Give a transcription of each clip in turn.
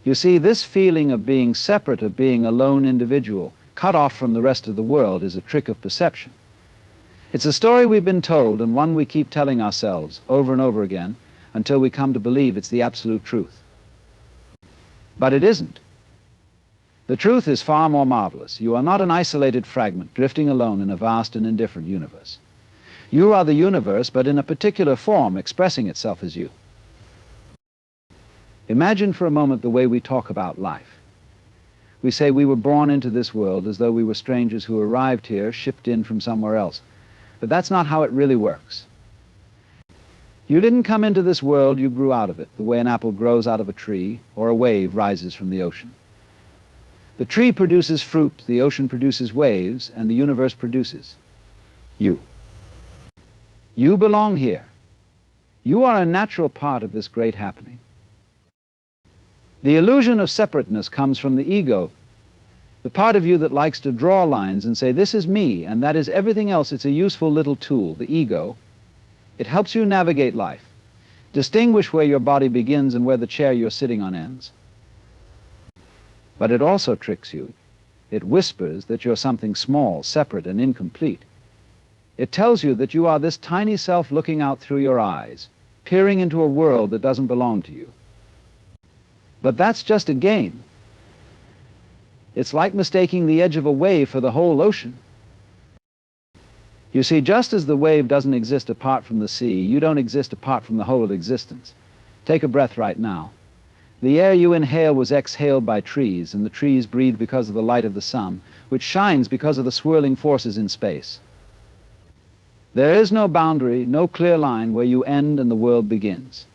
You see, this feeling of being separate, of being a lone individual, cut off from the rest of the world, is a trick of perception. It's a story we've been told, and one we keep telling ourselves over and over again until we come to believe it's the absolute truth. But it isn't. The truth is far more marvelous. You are not an isolated fragment drifting alone in a vast and indifferent universe. You are the universe, but in a particular form, expressing itself as you. Imagine for a moment the way we talk about life. We say we were born into this world as though we were strangers who arrived here, shipped in from somewhere else. But that's not how it really works. You didn't come into this world, you grew out of it, the way an apple grows out of a tree or a wave rises from the ocean. The tree produces fruit, the ocean produces waves, and the universe produces you. You belong here. You are a natural part of this great happening. The illusion of separateness comes from the ego, the part of you that likes to draw lines and say, this is me, and that is everything else. It's a useful little tool, the ego. It helps you navigate life, distinguish where your body begins and where the chair you're sitting on ends. But it also tricks you. It whispers that you're something small, separate, and incomplete. It tells you that you are this tiny self looking out through your eyes, peering into a world that doesn't belong to you. But that's just a game. It's like mistaking the edge of a wave for the whole ocean. You see, just as the wave doesn't exist apart from the sea, you don't exist apart from the whole of existence. Take a breath right now. The air you inhale was exhaled by trees, and the trees breathe because of the light of the sun, which shines because of the swirling forces in space. There is no boundary, no clear line where you end and the world begins.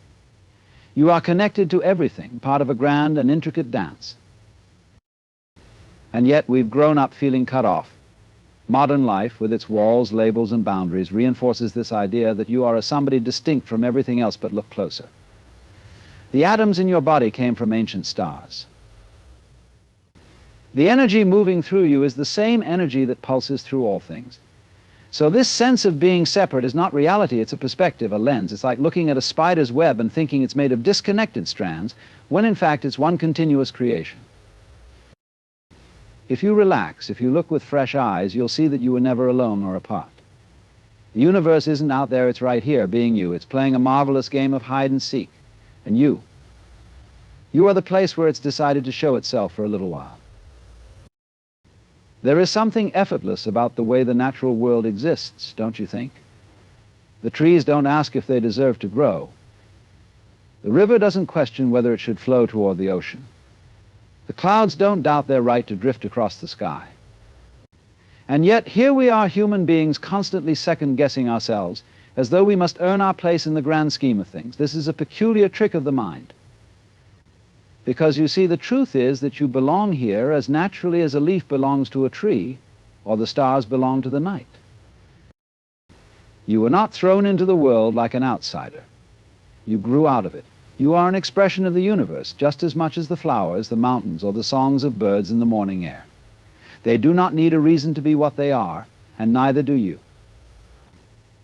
You are connected to everything, part of a grand and intricate dance. And yet we've grown up feeling cut off. Modern life, with its walls, labels, and boundaries, reinforces this idea that you are a somebody distinct from everything else. But look closer. The atoms in your body came from ancient stars. The energy moving through you is the same energy that pulses through all things. So this sense of being separate is not reality, it's a perspective, a lens. It's like looking at a spider's web and thinking it's made of disconnected strands, when in fact it's one continuous creation. If you relax, if you look with fresh eyes, you'll see that you were never alone or apart. The universe isn't out there, it's right here, being you. It's playing a marvelous game of hide and seek. And you are the place where it's decided to show itself for a little while. There is something effortless about the way the natural world exists, don't you think? The trees don't ask if they deserve to grow. The river doesn't question whether it should flow toward the ocean. The clouds don't doubt their right to drift across the sky. And yet here we are, human beings, constantly second-guessing ourselves, as though we must earn our place in the grand scheme of things. This is a peculiar trick of the mind. Because you see, the truth is that you belong here as naturally as a leaf belongs to a tree, or the stars belong to the night. You were not thrown into the world like an outsider. You grew out of it. You are an expression of the universe, just as much as the flowers, the mountains, or the songs of birds in the morning air. They do not need a reason to be what they are, and neither do you.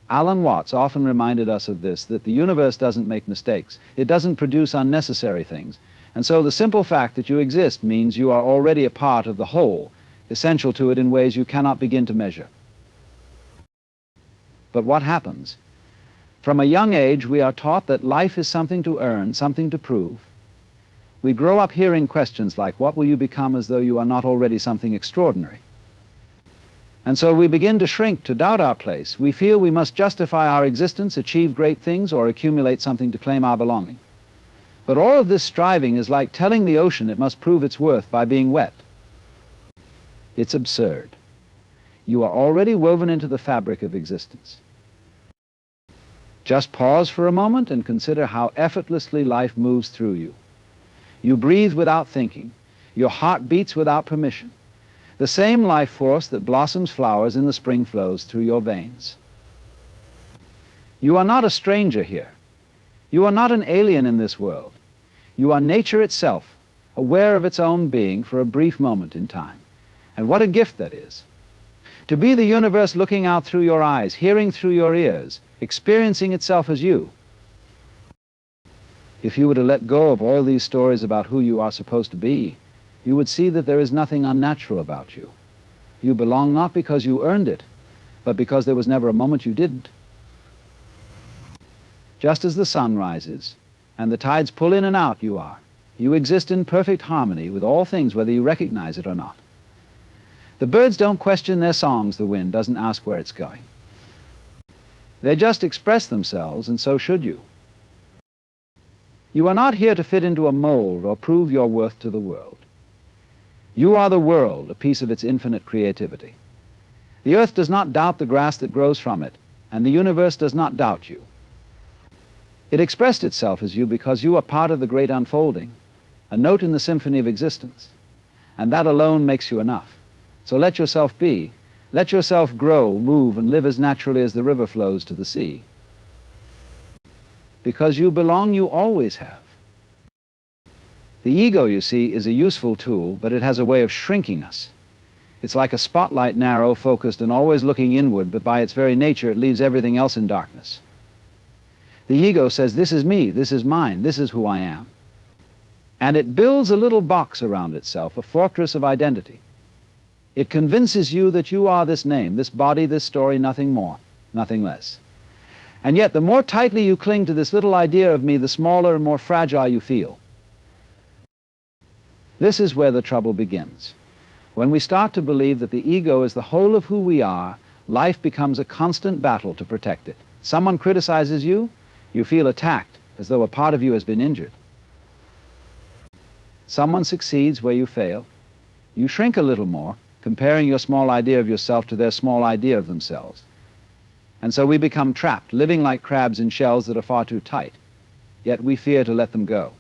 Alan Watts often reminded us of this, that the universe doesn't make mistakes. It doesn't produce unnecessary things. And so the simple fact that you exist means you are already a part of the whole, essential to it in ways you cannot begin to measure. But what happens? From a young age, we are taught that life is something to earn, something to prove. We grow up hearing questions like, what will you become, as though you are not already something extraordinary? And so we begin to shrink, to doubt our place. We feel we must justify our existence, achieve great things, or accumulate something to claim our belonging. But all of this striving is like telling the ocean it must prove its worth by being wet. It's absurd. You are already woven into the fabric of existence. Just pause for a moment and consider how effortlessly life moves through you. You breathe without thinking. Your heart beats without permission. The same life force that blossoms flowers in the spring flows through your veins. You are not a stranger here. You are not an alien in this world. You are nature itself, aware of its own being for a brief moment in time. And what a gift that is. To be the universe looking out through your eyes, hearing through your ears, experiencing itself as you. If you were to let go of all these stories about who you are supposed to be, you would see that there is nothing unnatural about you. You belong not because you earned it, but because there was never a moment you didn't. Just as the sun rises and the tides pull in and out, you are. You exist in perfect harmony with all things, whether you recognize it or not. The birds don't question their songs, the wind doesn't ask where it's going. They just express themselves, and so should you. You are not here to fit into a mold or prove your worth to the world. You are the world, a piece of its infinite creativity. The earth does not doubt the grass that grows from it, and the universe does not doubt you. It expressed itself as you because you are part of the great unfolding, a note in the symphony of existence, and that alone makes you enough. So let yourself be. Let yourself grow, move, and live as naturally as the river flows to the sea. Because you belong, you always have. The ego, you see, is a useful tool, but it has a way of shrinking us. It's like a spotlight, narrow, focused, and always looking inward, but by its very nature, it leaves everything else in darkness. The ego says, this is me, this is mine, this is who I am. And it builds a little box around itself, a fortress of identity. It convinces you that you are this name, this body, this story, nothing more, nothing less. And yet, the more tightly you cling to this little idea of me, the smaller and more fragile you feel. This is where the trouble begins. When we start to believe that the ego is the whole of who we are, life becomes a constant battle to protect it. Someone criticizes you, you feel attacked, as though a part of you has been injured. Someone succeeds where you fail. You shrink a little more, comparing your small idea of yourself to their small idea of themselves. And so we become trapped, living like crabs in shells that are far too tight, yet we fear to let them go.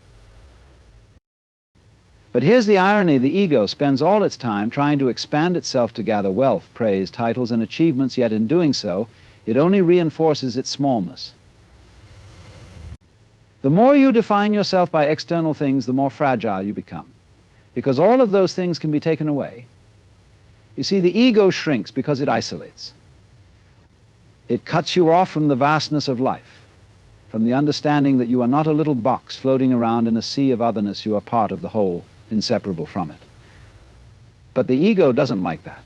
But here's the irony: the ego spends all its time trying to expand itself to gather wealth, praise, titles, and achievements, yet in doing so, it only reinforces its smallness. The more you define yourself by external things, the more fragile you become, because all of those things can be taken away. You see, the ego shrinks because it isolates. It cuts you off from the vastness of life, from the understanding that you are not a little box floating around in a sea of otherness. You are part of the whole, inseparable from it. But the ego doesn't like that.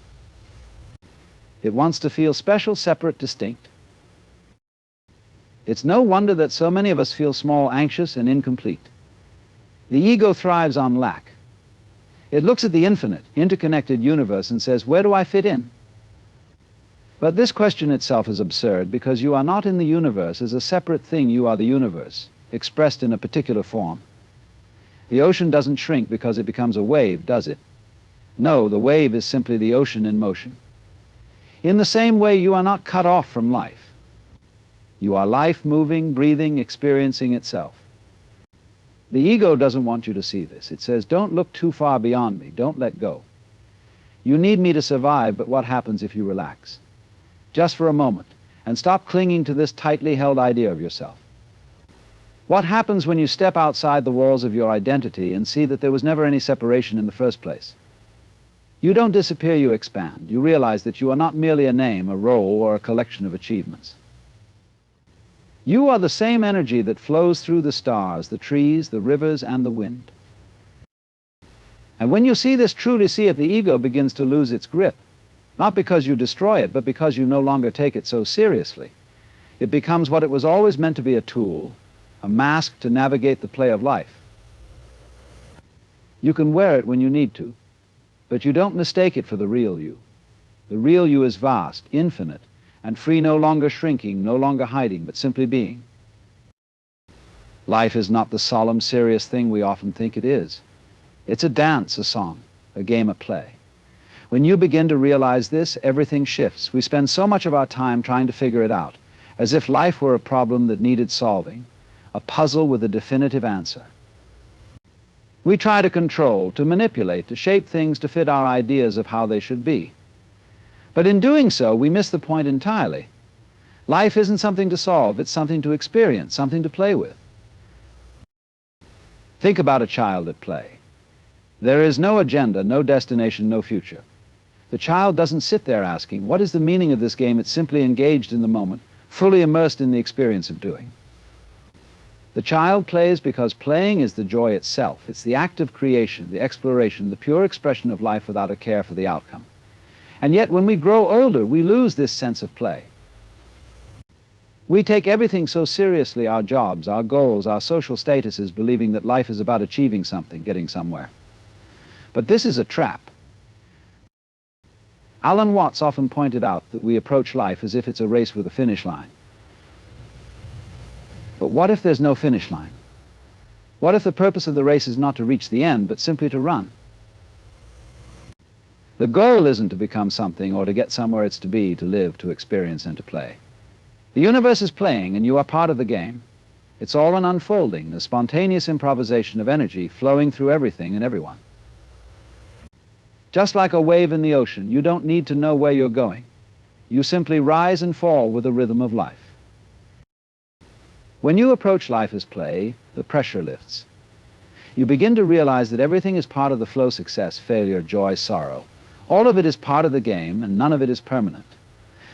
It wants to feel special, separate, distinct. It's no wonder that so many of us feel small, anxious, and incomplete. The ego thrives on lack. It looks at the infinite, interconnected universe and says, where do I fit in? But this question itself is absurd, because you are not in the universe as a separate thing. You are the universe, expressed in a particular form. The ocean doesn't shrink because it becomes a wave, does it? No, the wave is simply the ocean in motion. In the same way, you are not cut off from life. You are life, moving, breathing, experiencing itself. The ego doesn't want you to see this. It says, don't look too far beyond me. Don't let go. You need me to survive, but what happens if you relax? Just for a moment, and stop clinging to this tightly held idea of yourself. What happens when you step outside the walls of your identity and see that there was never any separation in the first place? You don't disappear, you expand. You realize that you are not merely a name, a role, or a collection of achievements. You are the same energy that flows through the stars, the trees, the rivers, and the wind. And when you see this, truly see it, the ego begins to lose its grip. Not because you destroy it, but because you no longer take it so seriously. It becomes what it was always meant to be: a tool, a mask to navigate the play of life. You can wear it when you need to, but you don't mistake it for the real you. The real you is vast, infinite, and free, no longer shrinking, no longer hiding, but simply being. Life is not the solemn, serious thing we often think it is. It's a dance, a song, a game of play. When you begin to realize this, everything shifts. We spend so much of our time trying to figure it out, as if life were a problem that needed solving, a puzzle with a definitive answer. We try to control, to manipulate, to shape things to fit our ideas of how they should be. But in doing so, we miss the point entirely. Life isn't something to solve, it's something to experience, something to play with. Think about a child at play. There is no agenda, no destination, no future. The child doesn't sit there asking, what is the meaning of this game? It's simply engaged in the moment, fully immersed in the experience of doing. The child plays because playing is the joy itself. It's the act of creation, the exploration, the pure expression of life without a care for the outcome. And yet, when we grow older, we lose this sense of play. We take everything so seriously, our jobs, our goals, our social statuses, believing that life is about achieving something, getting somewhere. But this is a trap. Alan Watts often pointed out that we approach life as if it's a race with a finish line. But what if there's no finish line? What if the purpose of the race is not to reach the end, but simply to run? The goal isn't to become something or to get somewhere it's to be, to live, to experience, and to play. The universe is playing, and you are part of the game. It's all an unfolding, a spontaneous improvisation of energy flowing through everything and everyone. Just like a wave in the ocean, you don't need to know where you're going. You simply rise and fall with the rhythm of life. When you approach life as play, the pressure lifts. You begin to realize that everything is part of the flow: success, failure, joy, sorrow. All of it is part of the game, and none of it is permanent.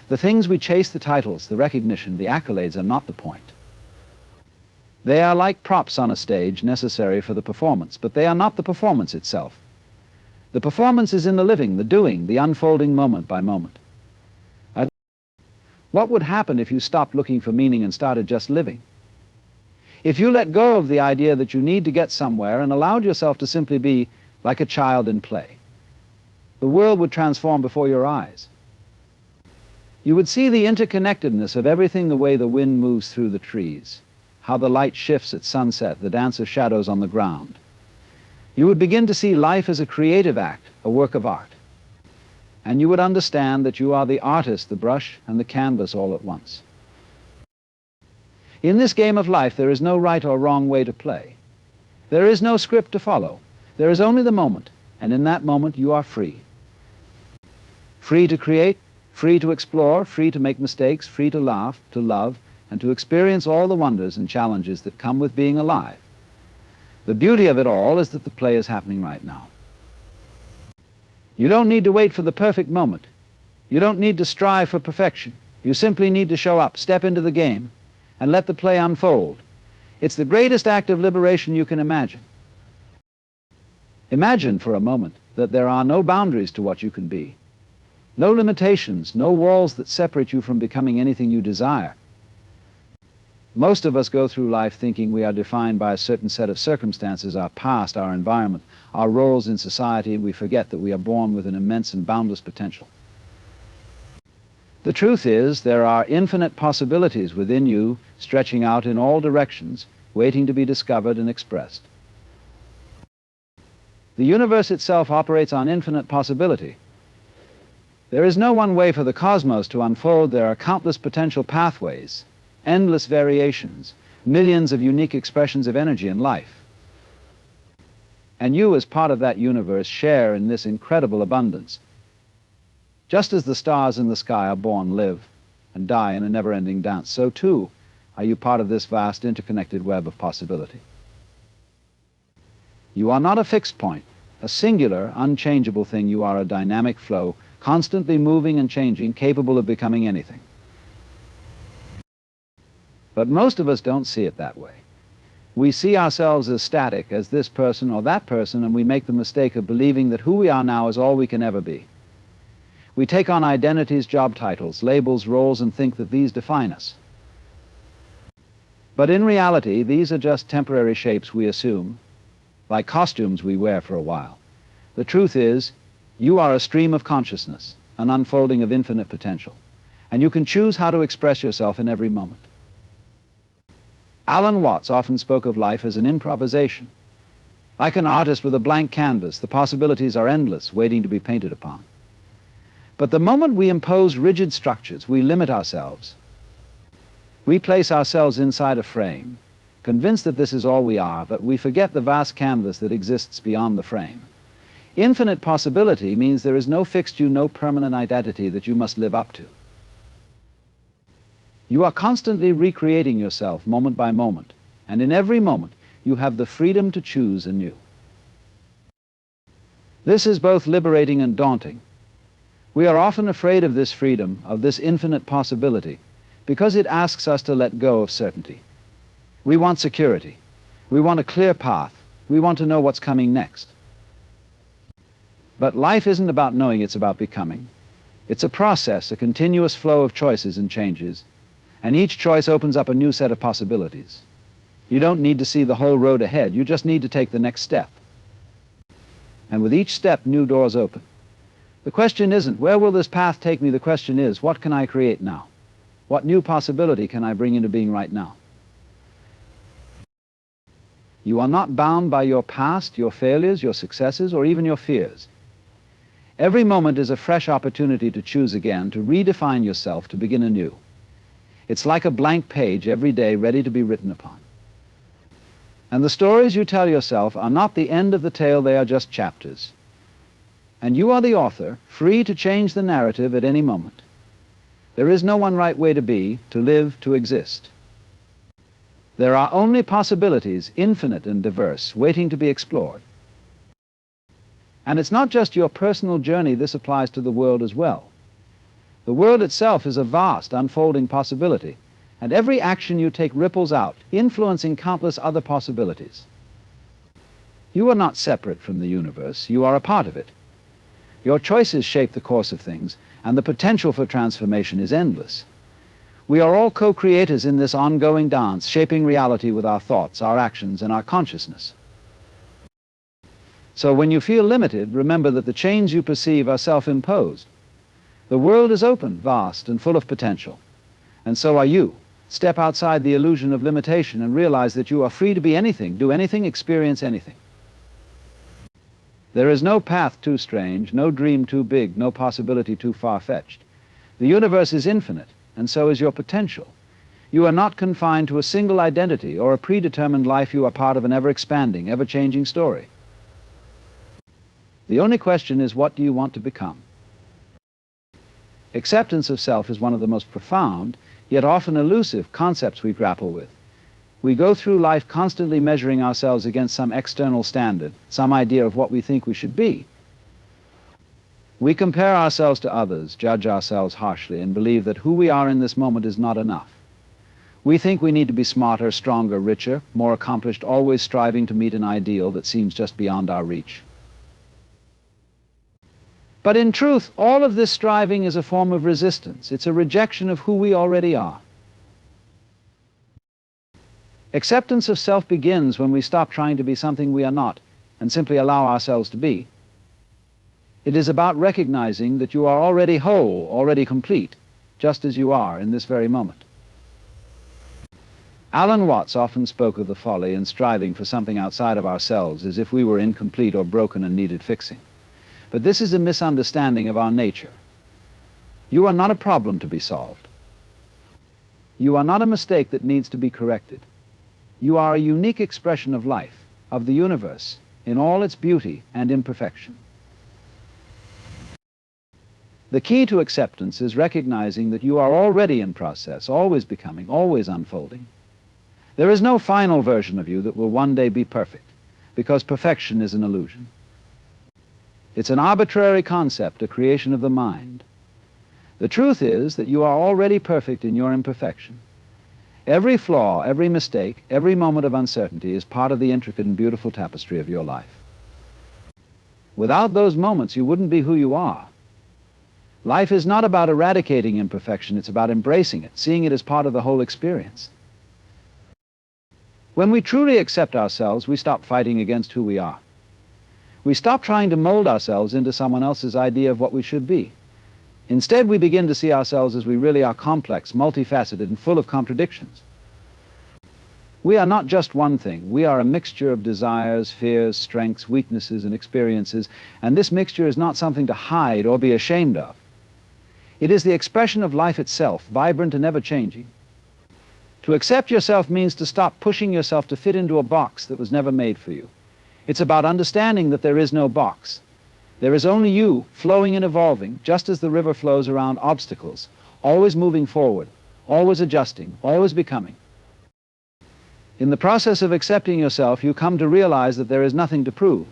The things we chase, the titles, the recognition, the accolades, are not the point. They are like props on a stage, necessary for the performance, but they are not the performance itself. The performance is in the living, the doing, the unfolding moment by moment. What would happen if you stopped looking for meaning and started just living? If you let go of the idea that you need to get somewhere and allowed yourself to simply be like a child in play, the world would transform before your eyes. You would see the interconnectedness of everything, the way the wind moves through the trees, how the light shifts at sunset, the dance of shadows on the ground. You would begin to see life as a creative act, a work of art. And you would understand that you are the artist, the brush, and the canvas all at once. In this game of life, there is no right or wrong way to play. There is no script to follow. There is only the moment, and in that moment you are free. Free to create, free to explore, free to make mistakes, free to laugh, to love, and to experience all the wonders and challenges that come with being alive. The beauty of it all is that the play is happening right now. You don't need to wait for the perfect moment. You don't need to strive for perfection. You simply need to show up, step into the game, and let the play unfold. It's the greatest act of liberation you can imagine. Imagine for a moment that there are no boundaries to what you can be. No limitations, no walls that separate you from becoming anything you desire. Most of us go through life thinking we are defined by a certain set of circumstances, our past, our environment, our roles in society, and we forget that we are born with an immense and boundless potential. The truth is, there are infinite possibilities within you, stretching out in all directions, waiting to be discovered and expressed. The universe itself operates on infinite possibility. There is no one way for the cosmos to unfold. There are countless potential pathways, endless variations, millions of unique expressions of energy and life. And you, as part of that universe, share in this incredible abundance. Just as the stars in the sky are born, live, and die in a never-ending dance, so too are you part of this vast interconnected web of possibility. You are not a fixed point, a singular, unchangeable thing. You are a dynamic flow, constantly moving and changing, capable of becoming anything. But most of us don't see it that way. We see ourselves as static, as this person or that person, and we make the mistake of believing that who we are now is all we can ever be. We take on identities, job titles, labels, roles, and think that these define us. But in reality, these are just temporary shapes we assume, like costumes we wear for a while. The truth is, you are a stream of consciousness, an unfolding of infinite potential, and you can choose how to express yourself in every moment. Alan Watts often spoke of life as an improvisation. Like an artist with a blank canvas, the possibilities are endless, waiting to be painted upon. But the moment we impose rigid structures, we limit ourselves. We place ourselves inside a frame, convinced that this is all we are, but we forget the vast canvas that exists beyond the frame. Infinite possibility means there is no fixed you, no permanent identity that you must live up to. You are constantly recreating yourself moment by moment, and in every moment you have the freedom to choose anew. This is both liberating and daunting. We are often afraid of this freedom, of this infinite possibility, because it asks us to let go of certainty. We want security. We want a clear path. We want to know what's coming next. But life isn't about knowing, it's about becoming. It's a process, a continuous flow of choices and changes, and each choice opens up a new set of possibilities. You don't need to see the whole road ahead, you just need to take the next step. And with each step, new doors open. The question isn't, where will this path take me? The question is, what can I create now? What new possibility can I bring into being right now? You are not bound by your past, your failures, your successes, or even your fears. Every moment is a fresh opportunity to choose again, to redefine yourself, to begin anew. It's like a blank page every day ready to be written upon. And the stories you tell yourself are not the end of the tale, they are just chapters. And you are the author, free to change the narrative at any moment. There is no one right way to be, to live, to exist. There are only possibilities, infinite and diverse, waiting to be explored. And it's not just your personal journey, this applies to the world as well. The world itself is a vast, unfolding possibility, and every action you take ripples out, influencing countless other possibilities. You are not separate from the universe, you are a part of it. Your choices shape the course of things, and the potential for transformation is endless. We are all co-creators in this ongoing dance, shaping reality with our thoughts, our actions, and our consciousness. So when you feel limited, remember that the chains you perceive are self-imposed. The world is open, vast, and full of potential. And so are you. Step outside the illusion of limitation and realize that you are free to be anything, do anything, experience anything. There is no path too strange, no dream too big, no possibility too far-fetched. The universe is infinite, and so is your potential. You are not confined to a single identity or a predetermined life. You are part of an ever-expanding, ever-changing story. The only question is, what do you want to become? Acceptance of self is one of the most profound, yet often elusive, concepts we grapple with. We go through life constantly measuring ourselves against some external standard, some idea of what we think we should be. We compare ourselves to others, judge ourselves harshly, and believe that who we are in this moment is not enough. We think we need to be smarter, stronger, richer, more accomplished, always striving to meet an ideal that seems just beyond our reach. But in truth, all of this striving is a form of resistance. It's a rejection of who we already are. Acceptance of self begins when we stop trying to be something we are not and simply allow ourselves to be. It is about recognizing that you are already whole, already complete, just as you are in this very moment. Alan Watts often spoke of the folly in striving for something outside of ourselves as if we were incomplete or broken and needed fixing. But this is a misunderstanding of our nature. You are not a problem to be solved. You are not a mistake that needs to be corrected. You are a unique expression of life, of the universe, in all its beauty and imperfection. The key to acceptance is recognizing that you are already in process, always becoming, always unfolding. There is no final version of you that will one day be perfect, because perfection is an illusion. It's an arbitrary concept, a creation of the mind. The truth is that you are already perfect in your imperfection. Every flaw, every mistake, every moment of uncertainty is part of the intricate and beautiful tapestry of your life. Without those moments, you wouldn't be who you are. Life is not about eradicating imperfection, it's about embracing it, seeing it as part of the whole experience. When we truly accept ourselves, we stop fighting against who we are. We stop trying to mold ourselves into someone else's idea of what we should be. Instead, we begin to see ourselves as we really are: complex, multifaceted, and full of contradictions. We are not just one thing. We are a mixture of desires, fears, strengths, weaknesses, and experiences, and this mixture is not something to hide or be ashamed of. It is the expression of life itself, vibrant and ever-changing. To accept yourself means to stop pushing yourself to fit into a box that was never made for you. It's about understanding that there is no box. There is only you, flowing and evolving, just as the river flows around obstacles, always moving forward, always adjusting, always becoming. In the process of accepting yourself, you come to realize that there is nothing to prove.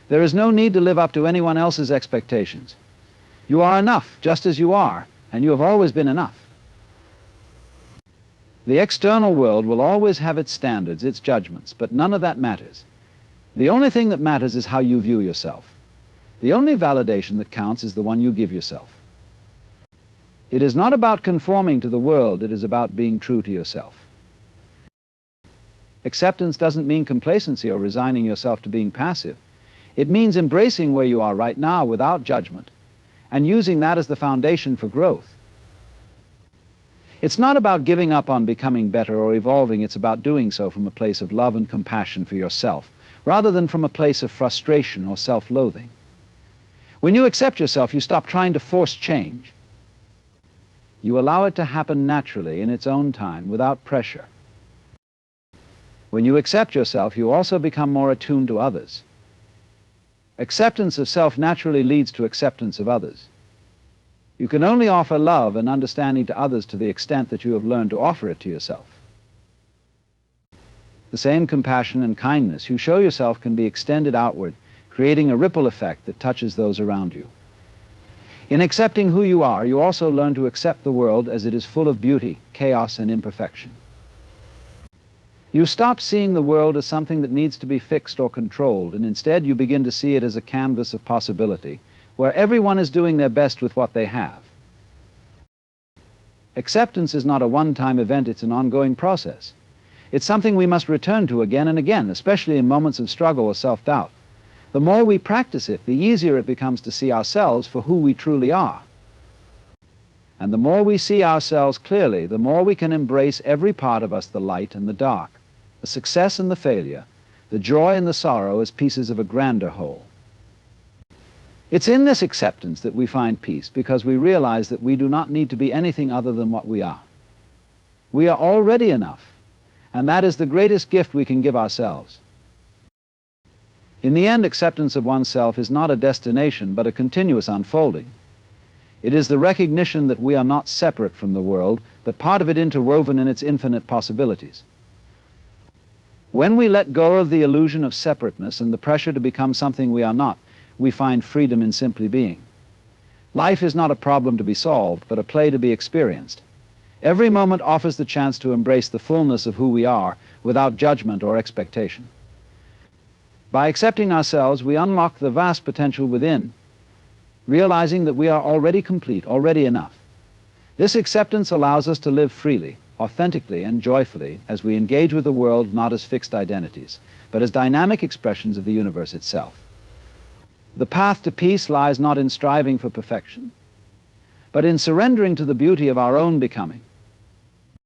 There is no need to live up to anyone else's expectations. You are enough, just as you are, and you have always been enough. The external world will always have its standards, its judgments, but none of that matters. The only thing that matters is how you view yourself. The only validation that counts is the one you give yourself. It is not about conforming to the world, it is about being true to yourself. Acceptance doesn't mean complacency or resigning yourself to being passive. It means embracing where you are right now without judgment and using that as the foundation for growth. It's not about giving up on becoming better or evolving, it's about doing so from a place of love and compassion for yourself, rather than from a place of frustration or self-loathing. When you accept yourself, you stop trying to force change. You allow it to happen naturally in its own time, without pressure. When you accept yourself, you also become more attuned to others. Acceptance of self naturally leads to acceptance of others. You can only offer love and understanding to others to the extent that you have learned to offer it to yourself. The same compassion and kindness you show yourself can be extended outward, creating a ripple effect that touches those around you. In accepting who you are, you also learn to accept the world as it is full of beauty, chaos, and imperfection. You stop seeing the world as something that needs to be fixed or controlled, and instead you begin to see it as a canvas of possibility, where everyone is doing their best with what they have. Acceptance is not a one-time event, it's an ongoing process. It's something we must return to again and again, especially in moments of struggle or self-doubt. The more we practice it, the easier it becomes to see ourselves for who we truly are. And the more we see ourselves clearly, the more we can embrace every part of us, the light and the dark, the success and the failure, the joy and the sorrow as pieces of a grander whole. It's in this acceptance that we find peace, because we realize that we do not need to be anything other than what we are. We are already enough, and that is the greatest gift we can give ourselves. In the end, acceptance of oneself is not a destination, but a continuous unfolding. It is the recognition that we are not separate from the world, but part of it interwoven in its infinite possibilities. When we let go of the illusion of separateness and the pressure to become something we are not, we find freedom in simply being. Life is not a problem to be solved, but a play to be experienced. Every moment offers the chance to embrace the fullness of who we are without judgment or expectation. By accepting ourselves, we unlock the vast potential within, realizing that we are already complete, already enough. This acceptance allows us to live freely, authentically, and joyfully as we engage with the world not as fixed identities, but as dynamic expressions of the universe itself. The path to peace lies not in striving for perfection, but in surrendering to the beauty of our own becoming,